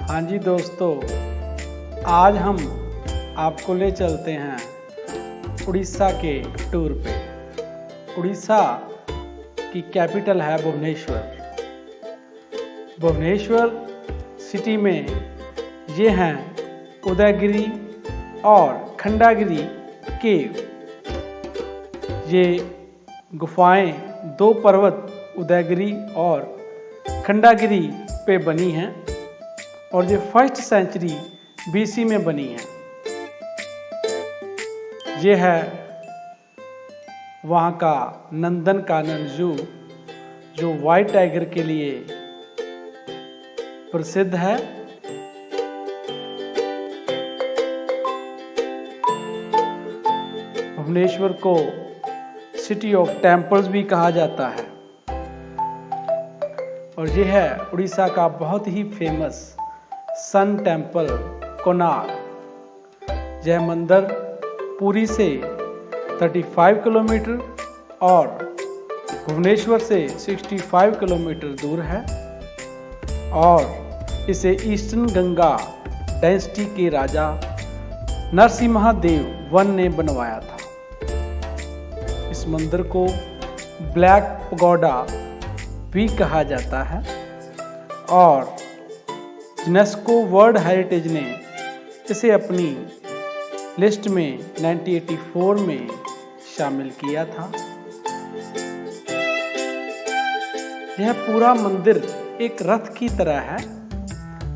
हाँ जी दोस्तों, आज हम आपको ले चलते हैं उड़ीसा के टूर पे। उड़ीसा की कैपिटल है भुवनेश्वर। भुवनेश्वर सिटी में ये हैं उदयगिरी और खंडागिरी केव। ये गुफाएं दो पर्वत उदयगिरी और खंडागिरी पे बनी हैं और ये फर्स्ट सेंचुरी बीसी में बनी है। ये है वहाँ का नंदनकानन जू जो व्हाइट टाइगर के लिए प्रसिद्ध है। भुवनेश्वर को सिटी ऑफ टेम्पल्स भी कहा जाता है और ये है उड़ीसा का बहुत ही फेमस सन टेम्पल कोणार्क। यह मंदिर पुरी से 35 किलोमीटर और भुवनेश्वर से 65 किलोमीटर दूर है और इसे ईस्टर्न गंगा डायनेस्टी के राजा नरसिम्हादेव वन ने बनवाया था। इस मंदिर को ब्लैक पगोडा भी कहा जाता है और यूनेस्को वर्ल्ड हेरिटेज ने इसे अपनी लिस्ट में 1984 में शामिल किया था। यह पूरा मंदिर एक रथ की तरह है।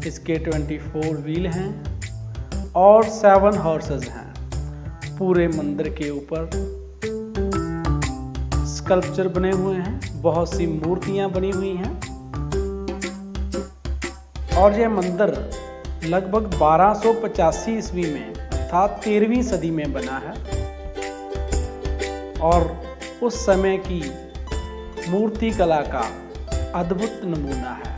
इसके 24 व्हील हैं और 7 हॉर्सेस हैं। पूरे मंदिर के ऊपर स्कल्पचर बने हुए हैं, बहुत सी मूर्तियां बनी हुई हैं और यह मंदिर लगभग 1285 ईस्वी में अर्थात 13वीं सदी में बना है और उस समय की मूर्ति कला का अद्भुत नमूना है।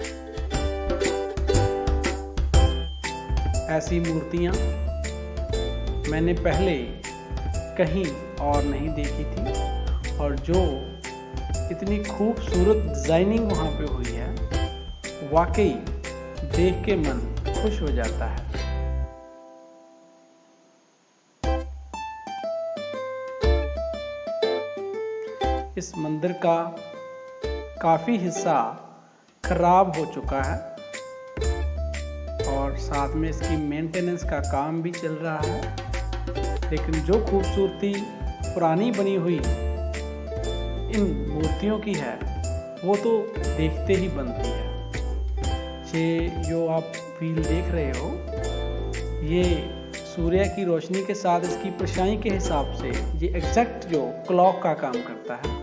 ऐसी मूर्तियां मैंने पहले कहीं और नहीं देखी थी और जो इतनी खूबसूरत डिजाइनिंग वहाँ पे हुई है, वाकई देख के मन खुश हो जाता है। इस मंदिर का काफी हिस्सा खराब हो चुका है और साथ में इसकी मेंटेनेंस का काम भी चल रहा है, लेकिन जो खूबसूरती पुरानी बनी हुई इन मूर्तियों की है वो तो देखते ही बनती है। ये जो आप व्हील देख रहे हो, ये सूर्य की रोशनी के साथ इसकी परछाई के हिसाब से ये एग्जैक्ट जो क्लॉक का काम करता है।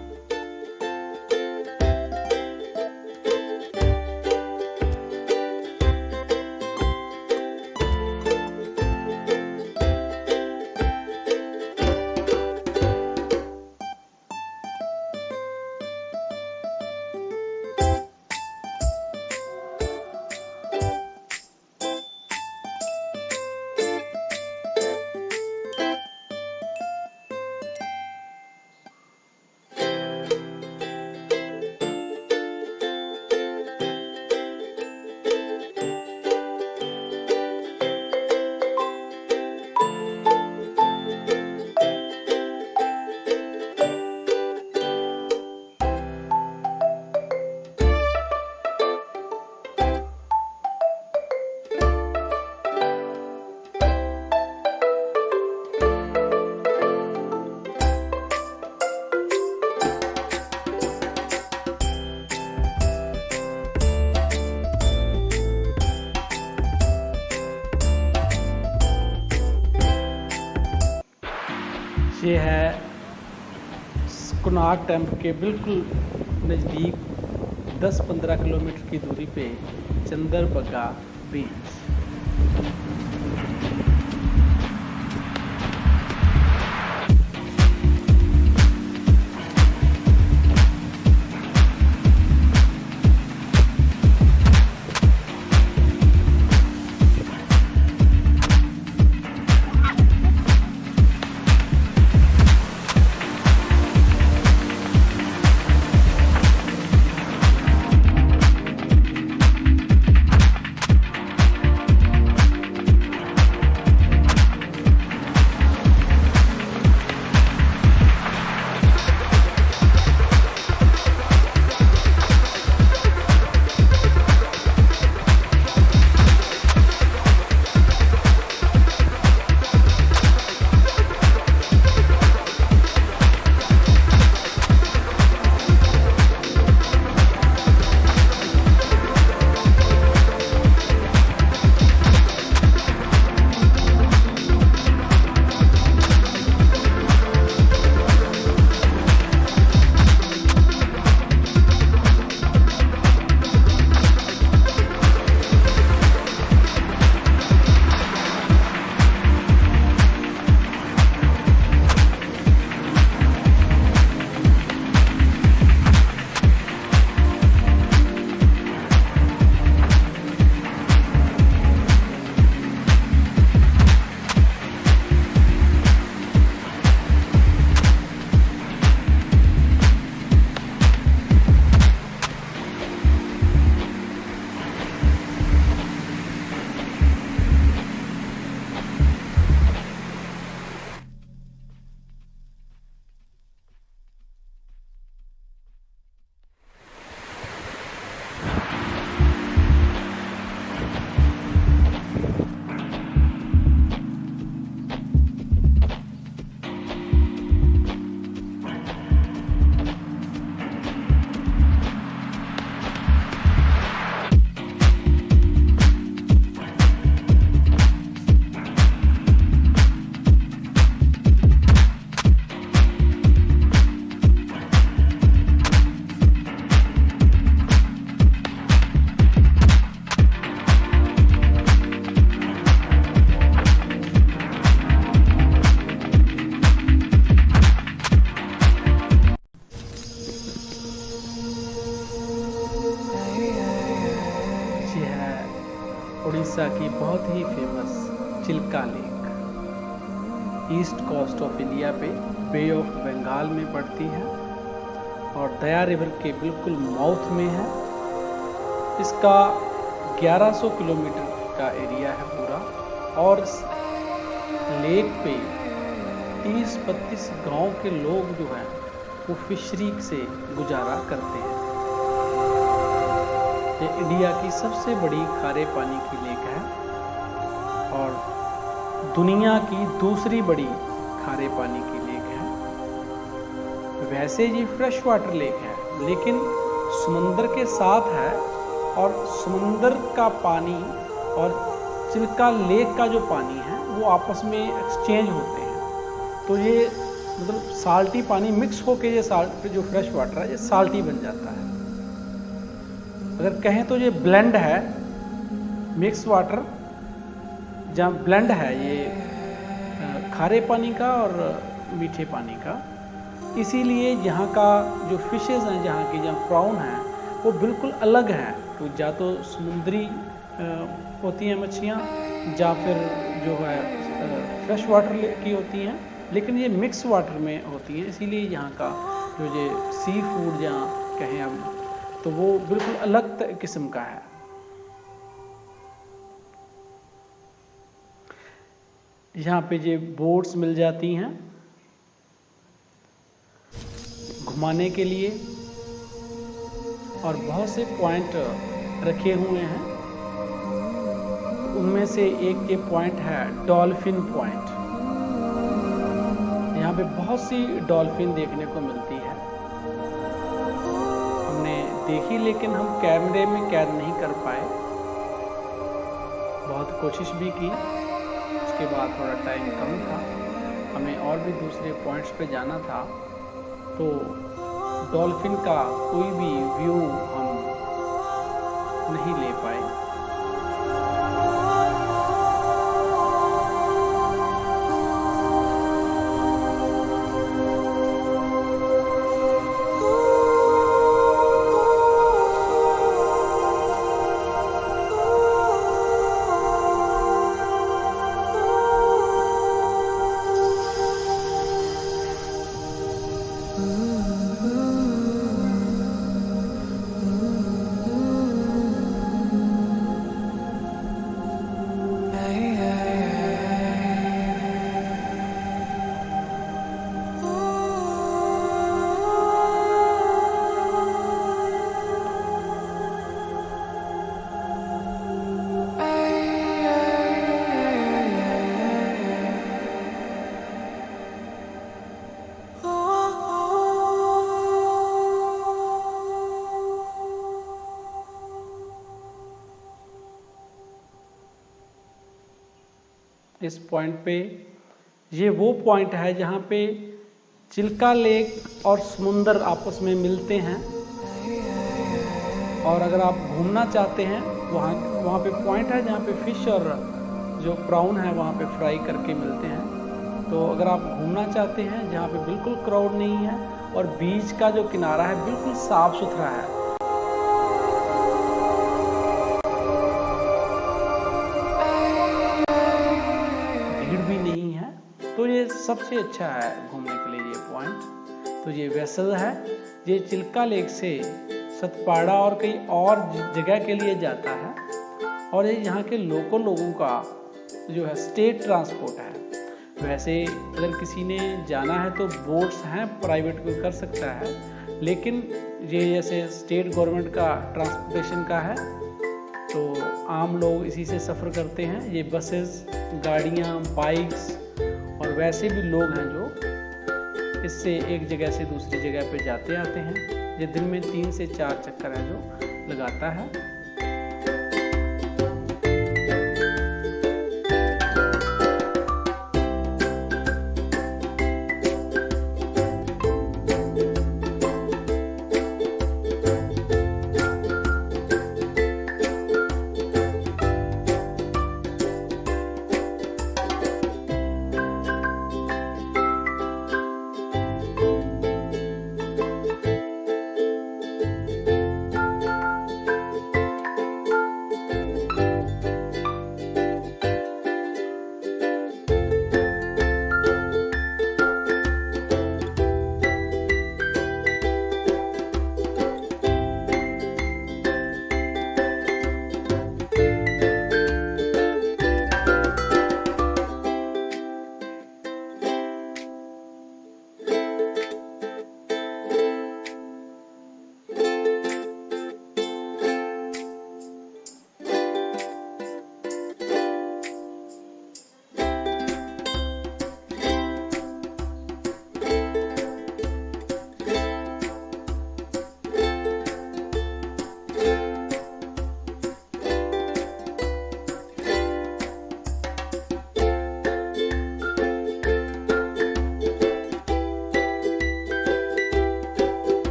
ये है कोणार्क टेम्पल के बिल्कुल नज़दीक 10-15 किलोमीटर की दूरी पे Chandrabhaga beach. Chilika lake east coast of India पे बे ऑफ बंगाल में पड़ती है और दया रिवर के बिल्कुल माउथ में है। इसका 1100 किलोमीटर का एरिया है पूरा और लेक पे 30-32 गांव के लोग जो हैं वो फिशरी से गुजारा करते हैं। ये इंडिया की सबसे बड़ी खारे पानी की लेक है और दुनिया की दूसरी बड़ी खारे पानी की लेक है। वैसे ये फ्रेश वाटर लेक है लेकिन समुंदर के साथ है और समुंदर का पानी और चिल्का लेक का जो पानी है वो आपस में एक्सचेंज होते हैं। तो ये मतलब साल्टी पानी मिक्स होके ये जो फ्रेश वाटर है ये साल्टी बन जाता है। अगर कहें तो ये ब्लेंड है, मिक्स वाटर जहाँ ब्लेंड है ये खारे पानी का और मीठे पानी का। इसीलिए यहाँ का जो फिशेज़ हैं, जहाँ की जहाँ प्राउन है वो बिल्कुल अलग है। तो या तो समुद्री होती हैं मच्छियाँ या फिर जो है फ्रेश वाटर की होती हैं, लेकिन ये मिक्स वाटर में होती हैं। इसीलिए यहाँ का जो ये सी फूड जहाँ कहें हम तो वो बिल्कुल अलग किस्म का है। यहाँ पे ये बोट्स मिल जाती हैं घुमाने के लिए और बहुत से पॉइंट रखे हुए हैं। उनमें से एक ये पॉइंट है डॉल्फिन पॉइंट। यहाँ पे बहुत सी डॉल्फिन देखने को मिलती है। हमने देखी लेकिन हम कैमरे में कैद नहीं कर पाए, बहुत कोशिश भी की। उसके बाद थोड़ा टाइम कम था, हमें और भी दूसरे पॉइंट्स पे जाना था, तो डॉल्फिन का कोई भी व्यू हम नहीं ले पाए। इस पॉइंट पे ये वो पॉइंट है जहाँ पे चिल्का लेक और समुंदर आपस में मिलते हैं। और अगर आप घूमना चाहते हैं वहाँ पे पॉइंट है जहाँ पे फिश और जो प्राउन है वहाँ पे फ्राई करके मिलते हैं। तो अगर आप घूमना चाहते हैं जहाँ पे बिल्कुल क्राउड नहीं है और बीच का जो किनारा है बिल्कुल साफ सुथरा है, तो ये सबसे अच्छा है घूमने के लिए ये पॉइंट। तो ये वेसल है, ये चिल्का लेक से सतपाड़ा और कई और जगह के लिए जाता है और ये यहाँ के लोगों का जो है स्टेट ट्रांसपोर्ट है। वैसे अगर किसी ने जाना है तो बोट्स हैं, प्राइवेट कोई कर सकता है, लेकिन ये जैसे स्टेट गवर्नमेंट का ट्रांसपोर्टेशन का है तो आम लोग इसी से सफ़र करते हैं। ये बसेस, गाड़ियाँ, बाइक्स और वैसे भी लोग हैं जो इससे एक जगह से दूसरी जगह पे जाते आते हैं। ये दिन में 3 से 4 चक्कर है जो लगाता है।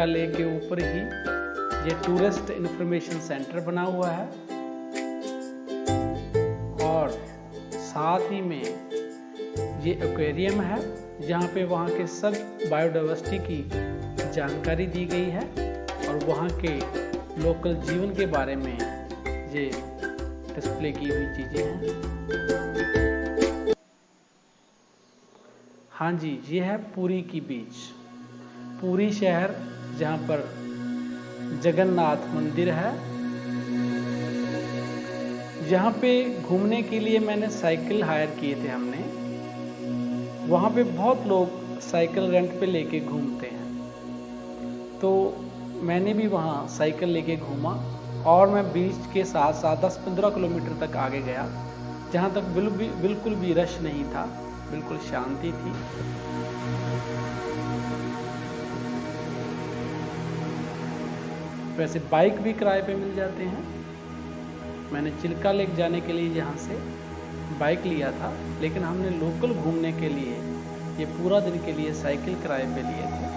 चिल्का लेक के ऊपर ही ये टूरिस्ट इंफॉर्मेशन सेंटर बना हुआ है और साथ ही में ये एक्वेरियम है जहाँ पे वहाँ के सब बायोडाइवर्सिटी की जानकारी दी गई है और वहाँ के लोकल जीवन के बारे में ये डिस्प्ले की हुई चीज़ें हैं। हाँ जी, ये है पुरी की बीच, पुरी शहर जहाँ पर जगन्नाथ मंदिर है। यहाँ पे घूमने के लिए मैंने साइकिल हायर किए थे हमने। वहाँ पे बहुत लोग साइकिल रेंट पे लेके घूमते हैं, तो मैंने भी वहाँ साइकिल लेके घूमा और मैं बीच के साथ साथ 10-15 किलोमीटर तक आगे गया, जहाँ तक बिल्कुल भी रश नहीं था, बिल्कुल शांति थी। वैसे बाइक भी किराए पे मिल जाते हैं। मैंने चिल्का लेक जाने के लिए यहाँ से बाइक लिया था, लेकिन हमने लोकल घूमने के लिए ये पूरा दिन के लिए साइकिल किराए पे लिए थे।